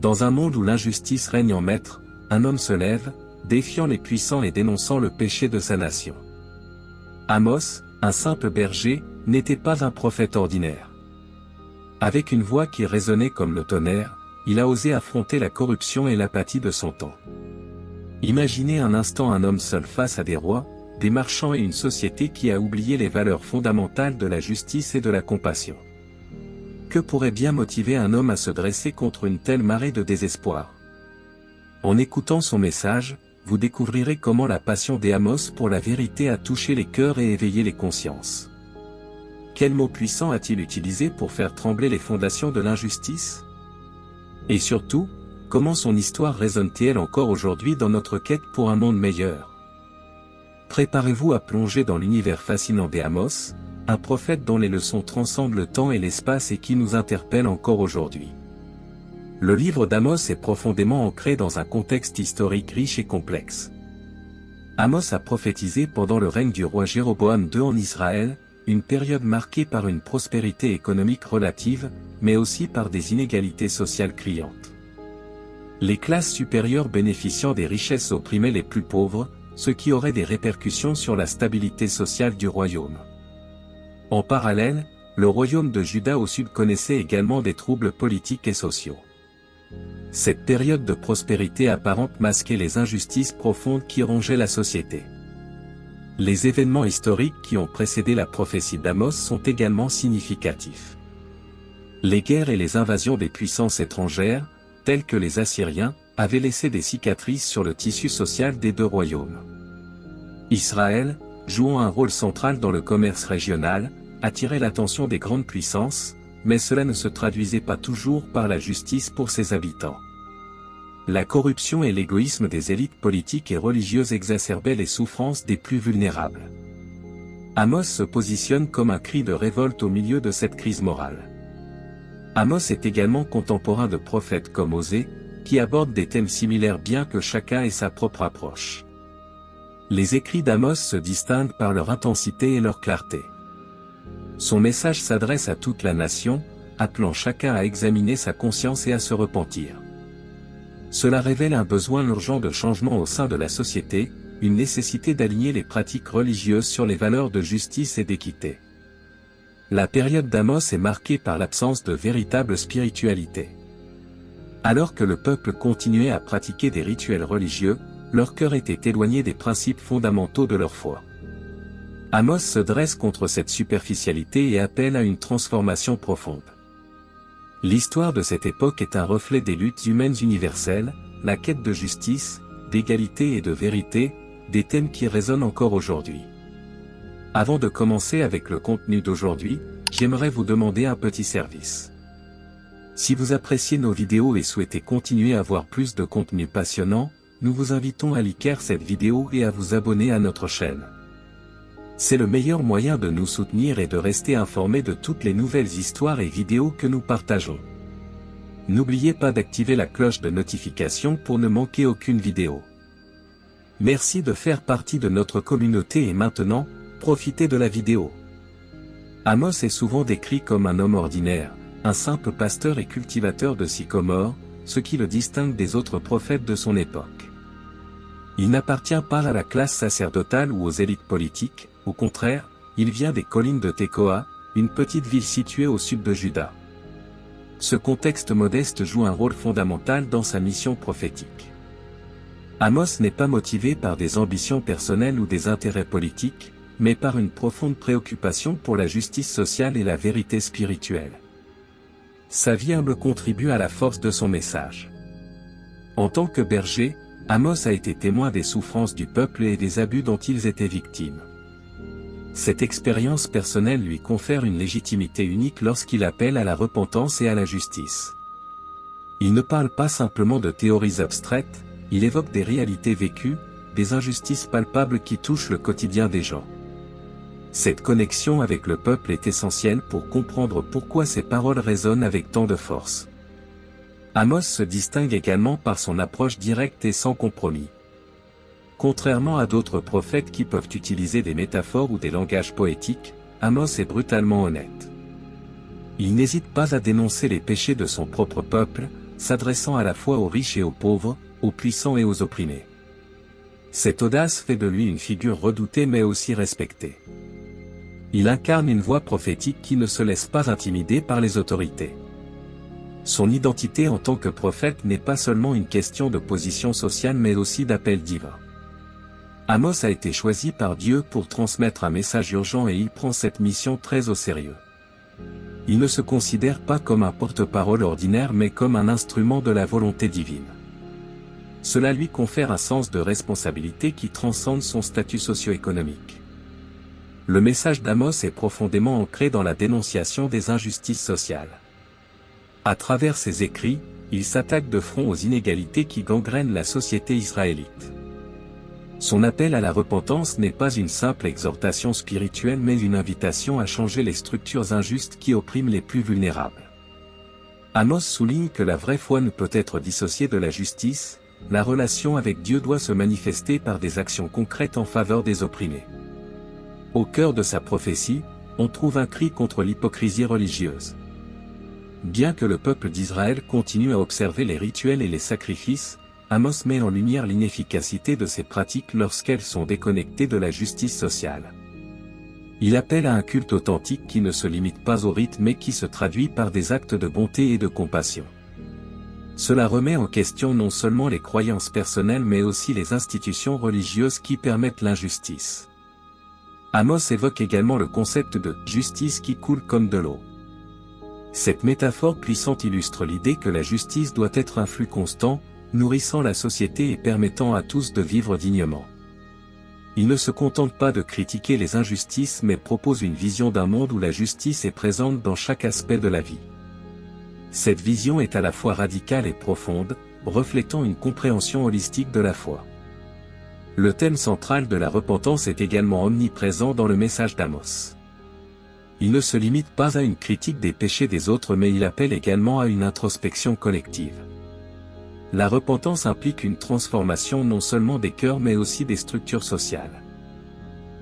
Dans un monde où l'injustice règne en maître, un homme se lève, défiant les puissants et dénonçant le péché de sa nation. Amos, un simple berger, n'était pas un prophète ordinaire. Avec une voix qui résonnait comme le tonnerre, il a osé affronter la corruption et l'apathie de son temps. Imaginez un instant un homme seul face à des rois, des marchands et une société qui a oublié les valeurs fondamentales de la justice et de la compassion. Que pourrait bien motiver un homme à se dresser contre une telle marée de désespoir? En écoutant son message, vous découvrirez comment la passion d'Amos pour la vérité a touché les cœurs et éveillé les consciences. Quel mot puissant a-t-il utilisé pour faire trembler les fondations de l'injustice? Et surtout, comment son histoire résonne-t-elle encore aujourd'hui dans notre quête pour un monde meilleur? Préparez-vous à plonger dans l'univers fascinant d'Amos, un prophète dont les leçons transcendent le temps et l'espace et qui nous interpelle encore aujourd'hui. Le livre d'Amos est profondément ancré dans un contexte historique riche et complexe. Amos a prophétisé pendant le règne du roi Jéroboam II en Israël, une période marquée par une prospérité économique relative, mais aussi par des inégalités sociales criantes. Les classes supérieures bénéficiant des richesses opprimaient les plus pauvres, ce qui aurait des répercussions sur la stabilité sociale du royaume. En parallèle, le royaume de Juda au sud connaissait également des troubles politiques et sociaux. Cette période de prospérité apparente masquait les injustices profondes qui rongeaient la société. Les événements historiques qui ont précédé la prophétie d'Amos sont également significatifs. Les guerres et les invasions des puissances étrangères, telles que les Assyriens, avaient laissé des cicatrices sur le tissu social des deux royaumes. Israël, jouant un rôle central dans le commerce régional, attirait l'attention des grandes puissances, mais cela ne se traduisait pas toujours par la justice pour ses habitants. La corruption et l'égoïsme des élites politiques et religieuses exacerbaient les souffrances des plus vulnérables. Amos se positionne comme un cri de révolte au milieu de cette crise morale. Amos est également contemporain de prophètes comme Osée, qui abordent des thèmes similaires bien que chacun ait sa propre approche. Les écrits d'Amos se distinguent par leur intensité et leur clarté. Son message s'adresse à toute la nation, appelant chacun à examiner sa conscience et à se repentir. Cela révèle un besoin urgent de changement au sein de la société, une nécessité d'aligner les pratiques religieuses sur les valeurs de justice et d'équité. La période d'Amos est marquée par l'absence de véritable spiritualité. Alors que le peuple continuait à pratiquer des rituels religieux, leur cœur était éloigné des principes fondamentaux de leur foi. Amos se dresse contre cette superficialité et appelle à une transformation profonde. L'histoire de cette époque est un reflet des luttes humaines universelles, la quête de justice, d'égalité et de vérité, des thèmes qui résonnent encore aujourd'hui. Avant de commencer avec le contenu d'aujourd'hui, j'aimerais vous demander un petit service. Si vous appréciez nos vidéos et souhaitez continuer à voir plus de contenu passionnant, nous vous invitons à liker cette vidéo et à vous abonner à notre chaîne. C'est le meilleur moyen de nous soutenir et de rester informé de toutes les nouvelles histoires et vidéos que nous partageons. N'oubliez pas d'activer la cloche de notification pour ne manquer aucune vidéo. Merci de faire partie de notre communauté et maintenant, profitez de la vidéo. Amos est souvent décrit comme un homme ordinaire, un simple pasteur et cultivateur de sycomores, ce qui le distingue des autres prophètes de son époque. Il n'appartient pas à la classe sacerdotale ou aux élites politiques, au contraire, il vient des collines de Tekoa, une petite ville située au sud de Juda. Ce contexte modeste joue un rôle fondamental dans sa mission prophétique. Amos n'est pas motivé par des ambitions personnelles ou des intérêts politiques, mais par une profonde préoccupation pour la justice sociale et la vérité spirituelle. Sa vie humble contribue à la force de son message. En tant que berger, Amos a été témoin des souffrances du peuple et des abus dont ils étaient victimes. Cette expérience personnelle lui confère une légitimité unique lorsqu'il appelle à la repentance et à la justice. Il ne parle pas simplement de théories abstraites, il évoque des réalités vécues, des injustices palpables qui touchent le quotidien des gens. Cette connexion avec le peuple est essentielle pour comprendre pourquoi ses paroles résonnent avec tant de force. Amos se distingue également par son approche directe et sans compromis. Contrairement à d'autres prophètes qui peuvent utiliser des métaphores ou des langages poétiques, Amos est brutalement honnête. Il n'hésite pas à dénoncer les péchés de son propre peuple, s'adressant à la fois aux riches et aux pauvres, aux puissants et aux opprimés. Cette audace fait de lui une figure redoutée mais aussi respectée. Il incarne une voix prophétique qui ne se laisse pas intimider par les autorités. Son identité en tant que prophète n'est pas seulement une question de position sociale mais aussi d'appel divin. Amos a été choisi par Dieu pour transmettre un message urgent et il prend cette mission très au sérieux. Il ne se considère pas comme un porte-parole ordinaire mais comme un instrument de la volonté divine. Cela lui confère un sens de responsabilité qui transcende son statut socio-économique. Le message d'Amos est profondément ancré dans la dénonciation des injustices sociales. À travers ses écrits, il s'attaque de front aux inégalités qui gangrènent la société israélite. Son appel à la repentance n'est pas une simple exhortation spirituelle mais une invitation à changer les structures injustes qui oppriment les plus vulnérables. Amos souligne que la vraie foi ne peut être dissociée de la justice, la relation avec Dieu doit se manifester par des actions concrètes en faveur des opprimés. Au cœur de sa prophétie, on trouve un cri contre l'hypocrisie religieuse. Bien que le peuple d'Israël continue à observer les rituels et les sacrifices, Amos met en lumière l'inefficacité de ces pratiques lorsqu'elles sont déconnectées de la justice sociale. Il appelle à un culte authentique qui ne se limite pas au rite mais qui se traduit par des actes de bonté et de compassion. Cela remet en question non seulement les croyances personnelles mais aussi les institutions religieuses qui permettent l'injustice. Amos évoque également le concept de « justice qui coule comme de l'eau ». Cette métaphore puissante illustre l'idée que la justice doit être un flux constant, nourrissant la société et permettant à tous de vivre dignement. Il ne se contente pas de critiquer les injustices mais propose une vision d'un monde où la justice est présente dans chaque aspect de la vie. Cette vision est à la fois radicale et profonde, reflétant une compréhension holistique de la foi. Le thème central de la repentance est également omniprésent dans le message d'Amos. Il ne se limite pas à une critique des péchés des autres mais il appelle également à une introspection collective. La repentance implique une transformation non seulement des cœurs mais aussi des structures sociales.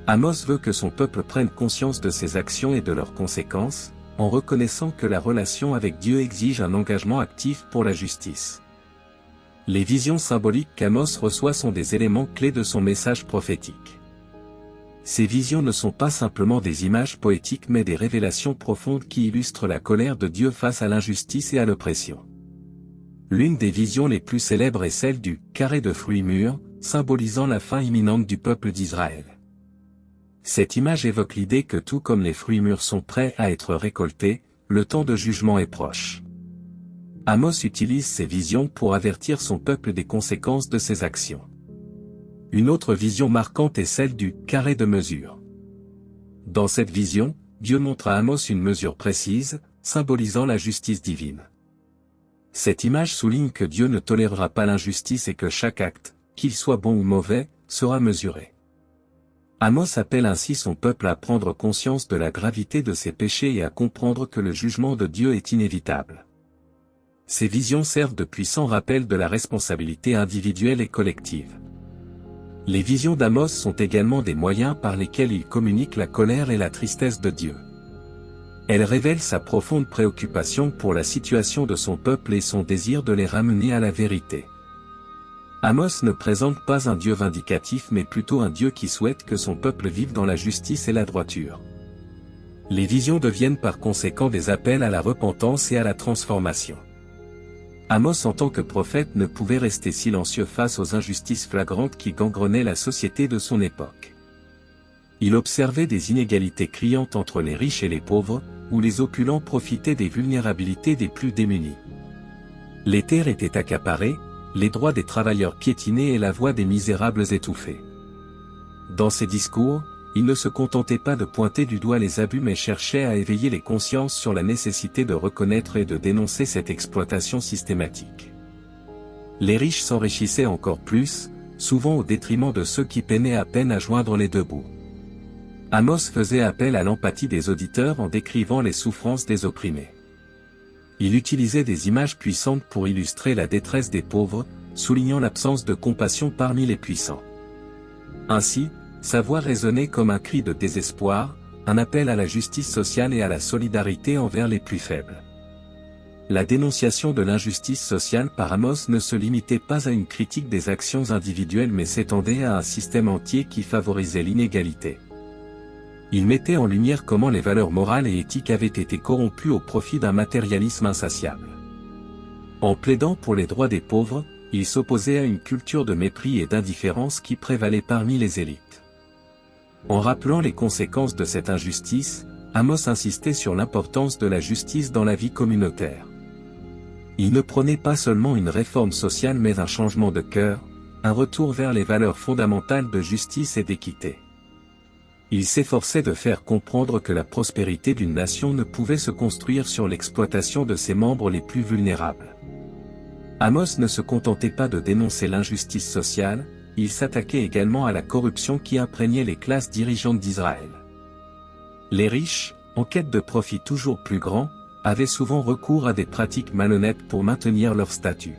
Amos veut que son peuple prenne conscience de ses actions et de leurs conséquences, en reconnaissant que la relation avec Dieu exige un engagement actif pour la justice. Les visions symboliques qu'Amos reçoit sont des éléments clés de son message prophétique. Ces visions ne sont pas simplement des images poétiques mais des révélations profondes qui illustrent la colère de Dieu face à l'injustice et à l'oppression. L'une des visions les plus célèbres est celle du « carré de fruits mûrs », symbolisant la fin imminente du peuple d'Israël. Cette image évoque l'idée que tout comme les fruits mûrs sont prêts à être récoltés, le temps de jugement est proche. Amos utilise ces visions pour avertir son peuple des conséquences de ses actions. Une autre vision marquante est celle du « carré de mesure ». Dans cette vision, Dieu montre à Amos une mesure précise, symbolisant la justice divine. Cette image souligne que Dieu ne tolérera pas l'injustice et que chaque acte, qu'il soit bon ou mauvais, sera mesuré. Amos appelle ainsi son peuple à prendre conscience de la gravité de ses péchés et à comprendre que le jugement de Dieu est inévitable. Ces visions servent de puissants rappels de la responsabilité individuelle et collective. Les visions d'Amos sont également des moyens par lesquels il communique la colère et la tristesse de Dieu. Elles révèlent sa profonde préoccupation pour la situation de son peuple et son désir de les ramener à la vérité. Amos ne présente pas un Dieu vindicatif mais plutôt un Dieu qui souhaite que son peuple vive dans la justice et la droiture. Les visions deviennent par conséquent des appels à la repentance et à la transformation. Amos en tant que prophète ne pouvait rester silencieux face aux injustices flagrantes qui gangrenaient la société de son époque. Il observait des inégalités criantes entre les riches et les pauvres, où les opulents profitaient des vulnérabilités des plus démunis. Les terres étaient accaparées, les droits des travailleurs piétinés et la voix des misérables étouffée. Dans ses discours, il ne se contentait pas de pointer du doigt les abus mais cherchait à éveiller les consciences sur la nécessité de reconnaître et de dénoncer cette exploitation systématique. Les riches s'enrichissaient encore plus, souvent au détriment de ceux qui peinaient à peine à joindre les deux bouts. Amos faisait appel à l'empathie des auditeurs en décrivant les souffrances des opprimés. Il utilisait des images puissantes pour illustrer la détresse des pauvres, soulignant l'absence de compassion parmi les puissants. Ainsi, sa voix résonnait comme un cri de désespoir, un appel à la justice sociale et à la solidarité envers les plus faibles. La dénonciation de l'injustice sociale par Amos ne se limitait pas à une critique des actions individuelles mais s'étendait à un système entier qui favorisait l'inégalité. Il mettait en lumière comment les valeurs morales et éthiques avaient été corrompues au profit d'un matérialisme insatiable. En plaidant pour les droits des pauvres, il s'opposait à une culture de mépris et d'indifférence qui prévalait parmi les élites. En rappelant les conséquences de cette injustice, Amos insistait sur l'importance de la justice dans la vie communautaire. Il ne prônait pas seulement une réforme sociale mais un changement de cœur, un retour vers les valeurs fondamentales de justice et d'équité. Il s'efforçait de faire comprendre que la prospérité d'une nation ne pouvait se construire sur l'exploitation de ses membres les plus vulnérables. Amos ne se contentait pas de dénoncer l'injustice sociale, il s'attaquait également à la corruption qui imprégnait les classes dirigeantes d'Israël. Les riches, en quête de profits toujours plus grands, avaient souvent recours à des pratiques malhonnêtes pour maintenir leur statut.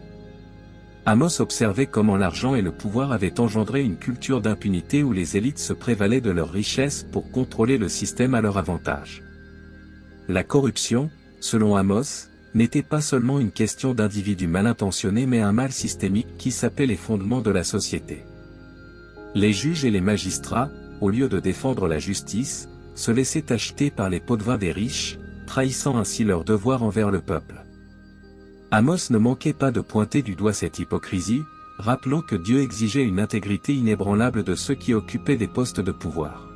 Amos observait comment l'argent et le pouvoir avaient engendré une culture d'impunité où les élites se prévalaient de leurs richesses pour contrôler le système à leur avantage. La corruption, selon Amos, n'était pas seulement une question d'individus mal intentionnés mais un mal systémique qui sapait les fondements de la société. Les juges et les magistrats, au lieu de défendre la justice, se laissaient acheter par les pots de vin des riches, trahissant ainsi leur devoir envers le peuple. Amos ne manquait pas de pointer du doigt cette hypocrisie, rappelant que Dieu exigeait une intégrité inébranlable de ceux qui occupaient des postes de pouvoir.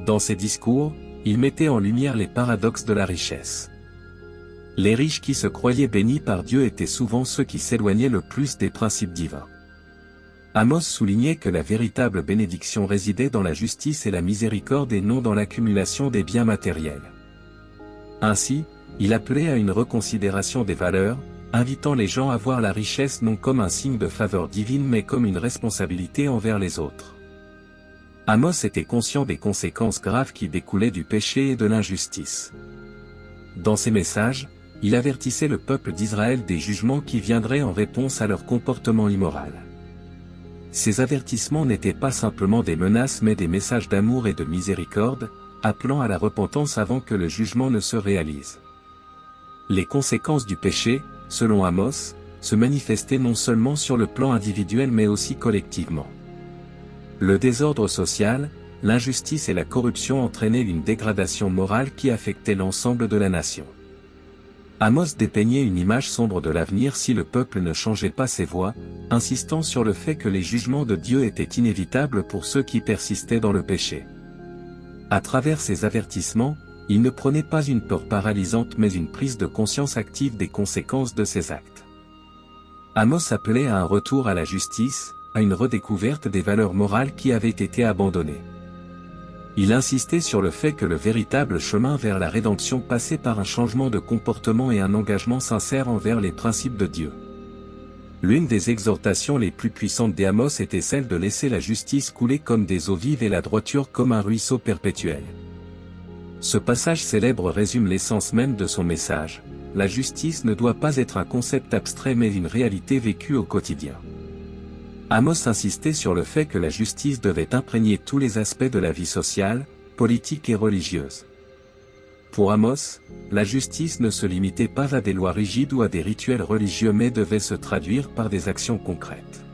Dans ses discours, il mettait en lumière les paradoxes de la richesse. Les riches qui se croyaient bénis par Dieu étaient souvent ceux qui s'éloignaient le plus des principes divins. Amos soulignait que la véritable bénédiction résidait dans la justice et la miséricorde et non dans l'accumulation des biens matériels. Ainsi, il appelait à une reconsidération des valeurs, invitant les gens à voir la richesse non comme un signe de faveur divine mais comme une responsabilité envers les autres. Amos était conscient des conséquences graves qui découlaient du péché et de l'injustice. Dans ses messages, il avertissait le peuple d'Israël des jugements qui viendraient en réponse à leur comportement immoral. Ces avertissements n'étaient pas simplement des menaces mais des messages d'amour et de miséricorde, appelant à la repentance avant que le jugement ne se réalise. Les conséquences du péché, selon Amos, se manifestaient non seulement sur le plan individuel mais aussi collectivement. Le désordre social, l'injustice et la corruption entraînaient une dégradation morale qui affectait l'ensemble de la nation. Amos dépeignait une image sombre de l'avenir si le peuple ne changeait pas ses voies, insistant sur le fait que les jugements de Dieu étaient inévitables pour ceux qui persistaient dans le péché. À travers ces avertissements, il ne prenait pas une peur paralysante mais une prise de conscience active des conséquences de ses actes. Amos appelait à un retour à la justice, à une redécouverte des valeurs morales qui avaient été abandonnées. Il insistait sur le fait que le véritable chemin vers la rédemption passait par un changement de comportement et un engagement sincère envers les principes de Dieu. L'une des exhortations les plus puissantes d'Amos était celle de laisser la justice couler comme des eaux vives et la droiture comme un ruisseau perpétuel. Ce passage célèbre résume l'essence même de son message. La justice ne doit pas être un concept abstrait mais une réalité vécue au quotidien. Amos insistait sur le fait que la justice devait imprégner tous les aspects de la vie sociale, politique et religieuse. Pour Amos, la justice ne se limitait pas à des lois rigides ou à des rituels religieux mais devait se traduire par des actions concrètes.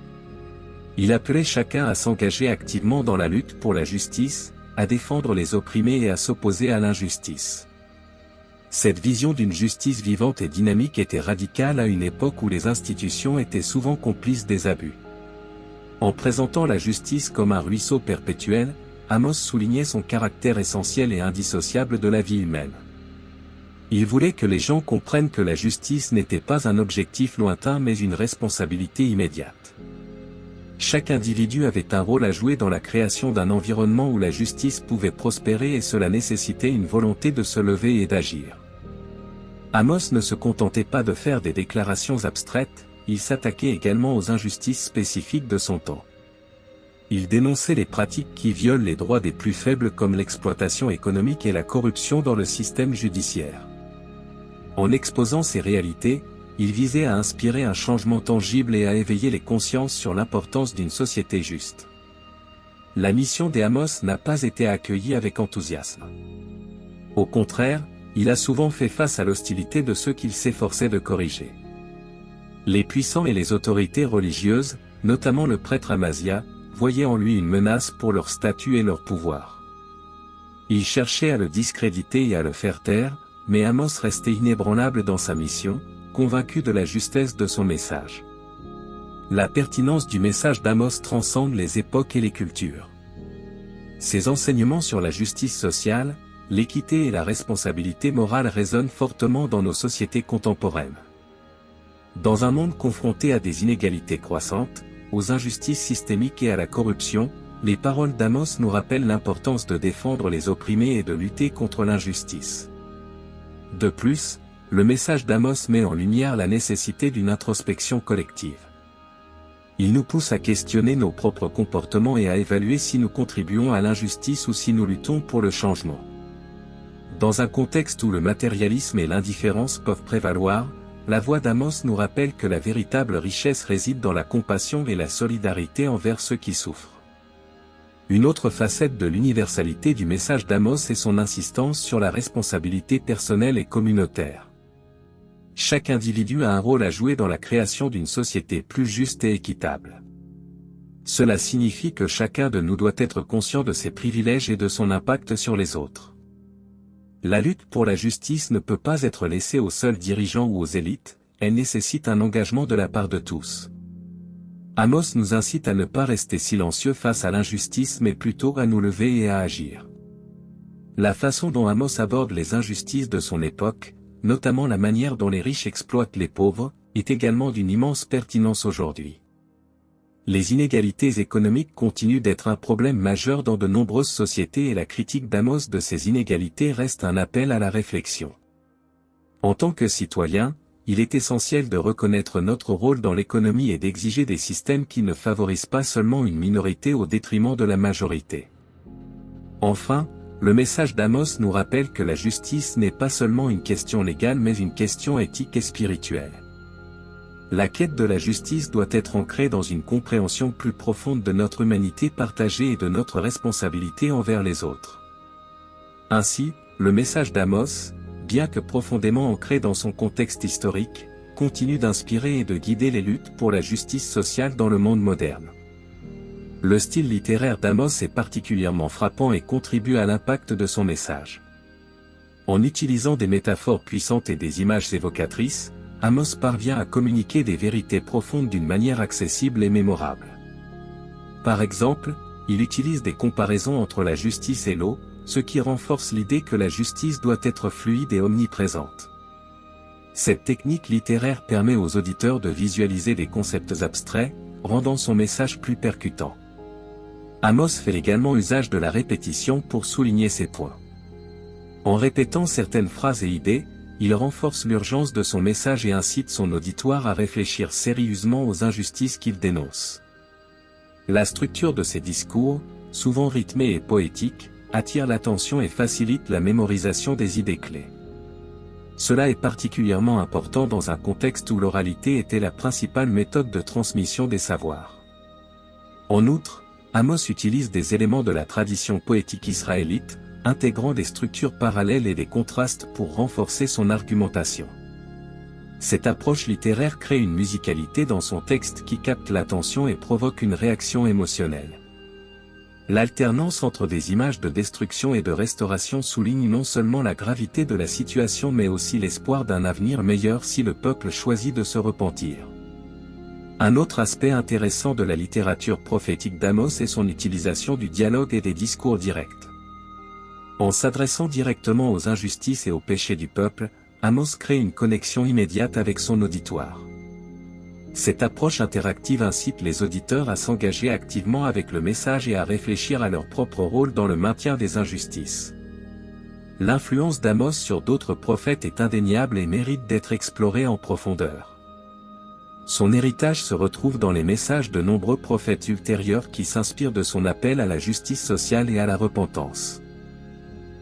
Il appelait chacun à s'engager activement dans la lutte pour la justice, à défendre les opprimés et à s'opposer à l'injustice. Cette vision d'une justice vivante et dynamique était radicale à une époque où les institutions étaient souvent complices des abus. En présentant la justice comme un ruisseau perpétuel, Amos soulignait son caractère essentiel et indissociable de la vie humaine. Il voulait que les gens comprennent que la justice n'était pas un objectif lointain mais une responsabilité immédiate. Chaque individu avait un rôle à jouer dans la création d'un environnement où la justice pouvait prospérer et cela nécessitait une volonté de se lever et d'agir. Amos ne se contentait pas de faire des déclarations abstraites, il s'attaquait également aux injustices spécifiques de son temps. Il dénonçait les pratiques qui violent les droits des plus faibles comme l'exploitation économique et la corruption dans le système judiciaire. En exposant ces réalités, il visait à inspirer un changement tangible et à éveiller les consciences sur l'importance d'une société juste. La mission d'Amos n'a pas été accueillie avec enthousiasme. Au contraire, il a souvent fait face à l'hostilité de ceux qu'il s'efforçait de corriger. Les puissants et les autorités religieuses, notamment le prêtre Amazia, voyaient en lui une menace pour leur statut et leur pouvoir. Ils cherchaient à le discréditer et à le faire taire, mais Amos restait inébranlable dans sa mission, convaincu de la justesse de son message. La pertinence du message d'Amos transcende les époques et les cultures. Ses enseignements sur la justice sociale, l'équité et la responsabilité morale résonnent fortement dans nos sociétés contemporaines. Dans un monde confronté à des inégalités croissantes, aux injustices systémiques et à la corruption, les paroles d'Amos nous rappellent l'importance de défendre les opprimés et de lutter contre l'injustice. De plus, le message d'Amos met en lumière la nécessité d'une introspection collective. Il nous pousse à questionner nos propres comportements et à évaluer si nous contribuons à l'injustice ou si nous luttons pour le changement. Dans un contexte où le matérialisme et l'indifférence peuvent prévaloir, la voix d'Amos nous rappelle que la véritable richesse réside dans la compassion et la solidarité envers ceux qui souffrent. Une autre facette de l'universalité du message d'Amos est son insistance sur la responsabilité personnelle et communautaire. Chaque individu a un rôle à jouer dans la création d'une société plus juste et équitable. Cela signifie que chacun de nous doit être conscient de ses privilèges et de son impact sur les autres. La lutte pour la justice ne peut pas être laissée aux seuls dirigeants ou aux élites, elle nécessite un engagement de la part de tous. Amos nous incite à ne pas rester silencieux face à l'injustice mais plutôt à nous lever et à agir. La façon dont Amos aborde les injustices de son époque, notamment la manière dont les riches exploitent les pauvres, est également d'une immense pertinence aujourd'hui. Les inégalités économiques continuent d'être un problème majeur dans de nombreuses sociétés et la critique d'Amos de ces inégalités reste un appel à la réflexion. En tant que citoyen, il est essentiel de reconnaître notre rôle dans l'économie et d'exiger des systèmes qui ne favorisent pas seulement une minorité au détriment de la majorité. Enfin, le message d'Amos nous rappelle que la justice n'est pas seulement une question légale mais une question éthique et spirituelle. La quête de la justice doit être ancrée dans une compréhension plus profonde de notre humanité partagée et de notre responsabilité envers les autres. Ainsi, le message d'Amos, bien que profondément ancré dans son contexte historique, continue d'inspirer et de guider les luttes pour la justice sociale dans le monde moderne. Le style littéraire d'Amos est particulièrement frappant et contribue à l'impact de son message. En utilisant des métaphores puissantes et des images évocatrices, Amos parvient à communiquer des vérités profondes d'une manière accessible et mémorable. Par exemple, il utilise des comparaisons entre la justice et l'eau, ce qui renforce l'idée que la justice doit être fluide et omniprésente. Cette technique littéraire permet aux auditeurs de visualiser des concepts abstraits, rendant son message plus percutant. Amos fait également usage de la répétition pour souligner ses points. En répétant certaines phrases et idées, il renforce l'urgence de son message et incite son auditoire à réfléchir sérieusement aux injustices qu'il dénonce. La structure de ses discours, souvent rythmée et poétique, attire l'attention et facilite la mémorisation des idées clés. Cela est particulièrement important dans un contexte où l'oralité était la principale méthode de transmission des savoirs. En outre, Amos utilise des éléments de la tradition poétique israélite, intégrant des structures parallèles et des contrastes pour renforcer son argumentation. Cette approche littéraire crée une musicalité dans son texte qui capte l'attention et provoque une réaction émotionnelle. L'alternance entre des images de destruction et de restauration souligne non seulement la gravité de la situation mais aussi l'espoir d'un avenir meilleur si le peuple choisit de se repentir. Un autre aspect intéressant de la littérature prophétique d'Amos est son utilisation du dialogue et des discours directs. En s'adressant directement aux injustices et aux péchés du peuple, Amos crée une connexion immédiate avec son auditoire. Cette approche interactive incite les auditeurs à s'engager activement avec le message et à réfléchir à leur propre rôle dans le maintien des injustices. L'influence d'Amos sur d'autres prophètes est indéniable et mérite d'être explorée en profondeur. Son héritage se retrouve dans les messages de nombreux prophètes ultérieurs qui s'inspirent de son appel à la justice sociale et à la repentance.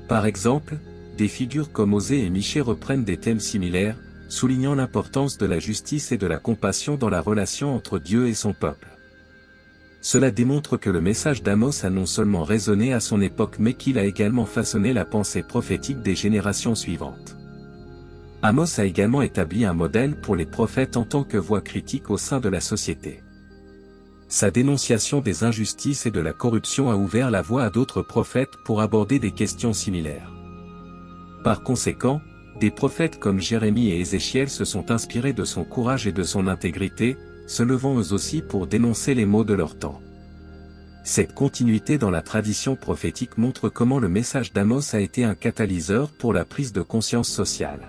Par exemple, des figures comme Osée et Michée reprennent des thèmes similaires, soulignant l'importance de la justice et de la compassion dans la relation entre Dieu et son peuple. Cela démontre que le message d'Amos a non seulement résonné à son époque mais qu'il a également façonné la pensée prophétique des générations suivantes. Amos a également établi un modèle pour les prophètes en tant que voix critique au sein de la société. Sa dénonciation des injustices et de la corruption a ouvert la voie à d'autres prophètes pour aborder des questions similaires. Par conséquent, des prophètes comme Jérémie et Ézéchiel se sont inspirés de son courage et de son intégrité, se levant eux aussi pour dénoncer les maux de leur temps. Cette continuité dans la tradition prophétique montre comment le message d'Amos a été un catalyseur pour la prise de conscience sociale.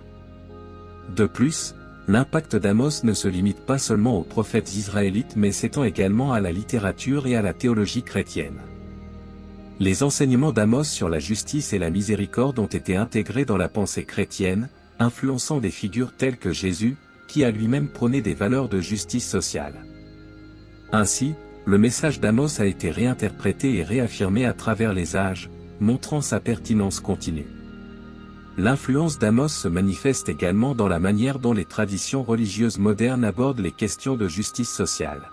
De plus, l'impact d'Amos ne se limite pas seulement aux prophètes israélites mais s'étend également à la littérature et à la théologie chrétienne. Les enseignements d'Amos sur la justice et la miséricorde ont été intégrés dans la pensée chrétienne, influençant des figures telles que Jésus, qui a lui-même prôné des valeurs de justice sociale. Ainsi, le message d'Amos a été réinterprété et réaffirmé à travers les âges, montrant sa pertinence continue. L'influence d'Amos se manifeste également dans la manière dont les traditions religieuses modernes abordent les questions de justice sociale.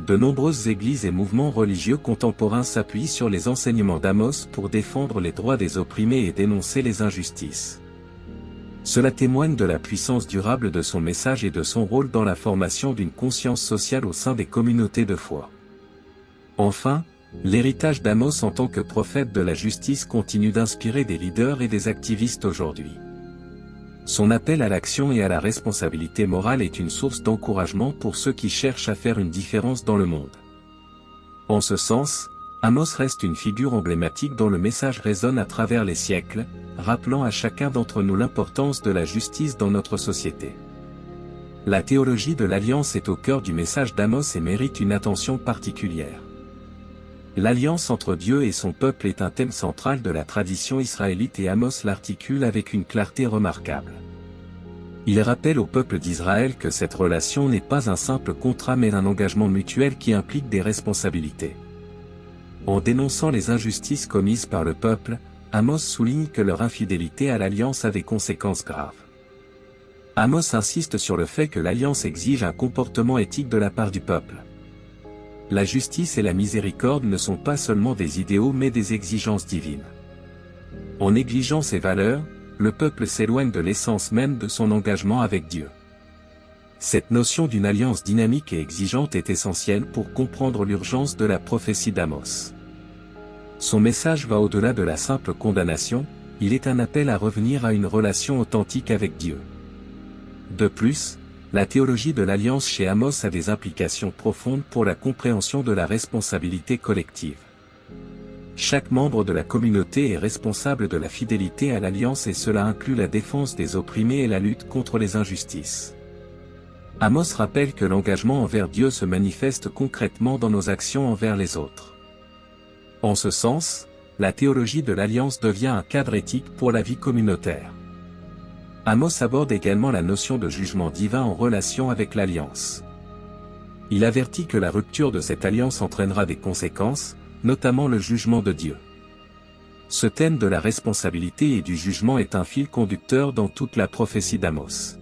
De nombreuses églises et mouvements religieux contemporains s'appuient sur les enseignements d'Amos pour défendre les droits des opprimés et dénoncer les injustices. Cela témoigne de la puissance durable de son message et de son rôle dans la formation d'une conscience sociale au sein des communautés de foi. Enfin, l'héritage d'Amos en tant que prophète de la justice continue d'inspirer des leaders et des activistes aujourd'hui. Son appel à l'action et à la responsabilité morale est une source d'encouragement pour ceux qui cherchent à faire une différence dans le monde. En ce sens, Amos reste une figure emblématique dont le message résonne à travers les siècles, rappelant à chacun d'entre nous l'importance de la justice dans notre société. La théologie de l'Alliance est au cœur du message d'Amos et mérite une attention particulière. L'alliance entre Dieu et son peuple est un thème central de la tradition israélite et Amos l'articule avec une clarté remarquable. Il rappelle au peuple d'Israël que cette relation n'est pas un simple contrat mais un engagement mutuel qui implique des responsabilités. En dénonçant les injustices commises par le peuple, Amos souligne que leur infidélité à l'alliance a des conséquences graves. Amos insiste sur le fait que l'alliance exige un comportement éthique de la part du peuple. La justice et la miséricorde ne sont pas seulement des idéaux mais des exigences divines. En négligeant ces valeurs, le peuple s'éloigne de l'essence même de son engagement avec Dieu. Cette notion d'une alliance dynamique et exigeante est essentielle pour comprendre l'urgence de la prophétie d'Amos. Son message va au-delà de la simple condamnation, il est un appel à revenir à une relation authentique avec Dieu. De plus, la théologie de l'alliance chez Amos a des implications profondes pour la compréhension de la responsabilité collective. Chaque membre de la communauté est responsable de la fidélité à l'alliance et cela inclut la défense des opprimés et la lutte contre les injustices. Amos rappelle que l'engagement envers Dieu se manifeste concrètement dans nos actions envers les autres. En ce sens, la théologie de l'alliance devient un cadre éthique pour la vie communautaire. Amos aborde également la notion de jugement divin en relation avec l'alliance. Il avertit que la rupture de cette alliance entraînera des conséquences, notamment le jugement de Dieu. Ce thème de la responsabilité et du jugement est un fil conducteur dans toute la prophétie d'Amos.